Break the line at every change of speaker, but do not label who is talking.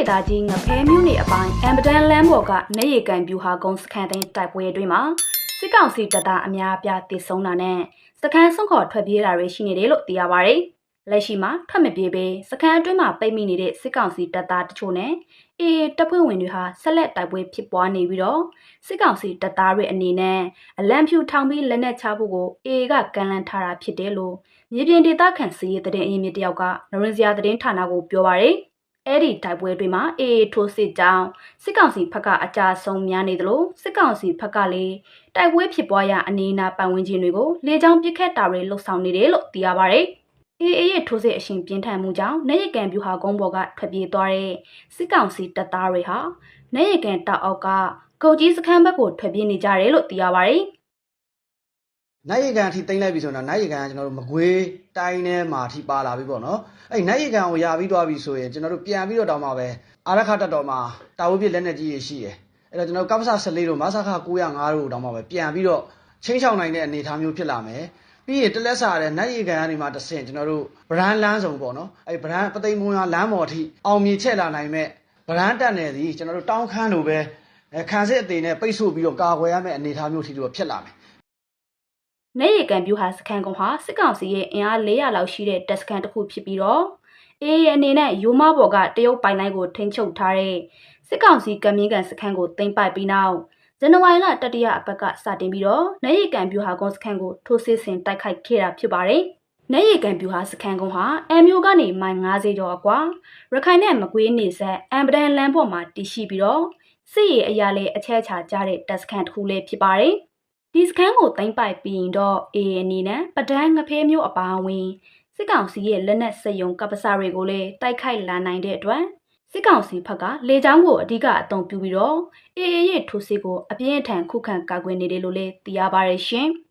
တာကြီးငဖဲမျိုးနေအပိုင်းအမ်ပဒန်လမ်းပေါ်ကနေရီကန်ပြူဟာကုန်းစခန်းသိမ်းတိုက်ပွဲအတွင်းမှာစစ်ကောင်စီတပ်သားအများအပြားတေဆုံးတာနဲ့စခန်းဆုံးခေါ်ထွက်ပြေးတာတွေရှိနေတယ်လို့သိရပါတယ်။လက်ရှိမှာထွက်မပြေးပဲစခန်းအတွင်းမှာပိတ်မိနေတဲ့စစ်ကောင်စီတပ်သားတချို့နဲ့အေးတပ်ဖွဲ့ဝင်တွေဟာဆက်လက်တိုက်ပွဲဖြစ်ပွားနေပြီးတော့စစ်ကောင်စီတပ်သားတွေအနေနဲ့အလံဖြူထောင်ပြီးလက်နက်ချဖို့ကိုအေးကကန်လန့်ထားတာဖြစ်တယ်လို့မြေပြင်ဒေသခံစီးရဲတဲ့အေးမြစ်တယောက်ကနရင်စရာသတင်းဌာနကိုပြောပါတယ်။အဲ့ဒီတိုက်ပွဲတွေမှာအေးထိုးစစ်ကြောင်းစစ်ကောင်စီဘက်ကအကြဆုံးများနေသလိုစစ်ကောင်စီဘက်ကလည်းတိုက်ပွဲဖြစ်ပွားရာအနေအနာပတ်ဝန်းကျင်တွေကိုလေကြောင်းပစ်ခတ်တာတွေလှုပ်ဆောင်နေတယ်လို့သိရပါတယ်။အေးရဲ့ထိုးစစ်အရှင်ပြင်းထန်မှုကြောင့်နေရကန်ပြူဟာကုန်းပေါ်ကထွက်ပြေးသွားတဲ့စစ်ကောင်စီတပ်သားတွေဟာနေရကန်တောက်အောက်ကကုတ်ကြီးစခန်းဘက်ကိုထွက်ပြေးနေကြတယ်လို့သိရပါတယ်
။နိုင်ရကန်အထိတင်လိုက်ပြီဆိုတော့နိုင်ရကန်ကကျွန်တော်တို့မကွေးတိုင်းထဲမှာအထိပါလာပြီပေါ့နော်။အဲ့နိုင်ရကန်ကိုရပြီးသွားပြီဆိုရင်ကျွန်တော်တို့ပြန်ပြီးတော့တောင်းမှာပဲအာရခတက်တော်မှာတာဝုပြလက်နက်ကြီးရရှိတယ်။အဲ့တော့ကျွန်တော်ကပ္ပစ14တို့မဆခ905တို့တောင်းမှာပဲပြန်ပြီးတော့ချင်းချောင်းနိုင်တဲ့အနေအထားမျိုးဖြစ်လာမယ်။ပြီးရင်တလက်စာတဲ့နိုင်ရကန်ကနေမှတဆင့်ကျွန်တော်တို့ဗရန်လန်းဆောင်ပေါ့နော်။အဲ့ဗရန်ပသိမ်မွန်ရလမ်းပေါ်အထိအောင်မြေချက်လာနိုင်မဲ့ဗရန်တက်နယ်စီကျွန်တော်တို့တောင်းခမ်းလိုပဲခံစစ်အသေးနဲ့ပိတ်ဆို့ပြီးတော့ကာကွယ်ရမယ့်အနေအထားမျိုးထိတော့ဖြစ်လာမယ်
နေရီကန်ပြူဟာစခန်းကုန်းဟာစစ်ကောင်စီရဲ့အင်အား400လောက်ရှိတဲ့တပ်စခန်းတစ်ခုဖြစ်ပြီးတော့အေးအနေနဲ့ယူမဘော်ကတရုတ်ပိုင်တိုင်းကိုထိန်းချုပ်ထားတဲ့စစ်ကောင်စီကမင်းကန်စခန်းကိုသိမ်းပိုက်ပြီးနောက်ဇန်နဝါရီလတတိယအပတ်ကစတင်ပြီးတော့နေရီကန်ပြူဟာကုန်းစခန်းကိုထိုးစစ်ဆင်တိုက်ခိုက်ခဲ့တာဖြစ်ပါတယ်။နေရီကန်ပြူဟာစခန်းကုန်းဟာအမ်မျိုးကနေမိုင်90ကျော်အကွာရခိုင်နဲ့မကွေးနေဆက်အမ်ပဒန်လမ်းပေါ်မှာတည်ရှိပြီးတော့စစ်ရေးအရာလေအချက်အချာကြတဲ့တပ်စခန်းတစ်ခုလည်းဖြစ်ပါတယ်။ဒီစခန်းကိုသိမ်းပိုက်ပြီးရင်တော့အေးအနေနဲ့ပဒန်းငဖဲမျိုးအပါအဝင်စစ်ကောင်စီရဲ့လက်နက်စက်ရုံကပ္ပစတွေကိုလည်းတိုက်ခိုက်လာနိုင်တဲ့အတွက်စစ်ကောင်စီဘက်ကလေကြောင်းကိုအဓိကအသုံးပြုပြီးတော့အေးရဲ့ထိုးစစ်ကိုအပြင်းအထန်ခုခံကာကွယ်နေတယ်လို့လည်းသိရပါတယ်ရှင်။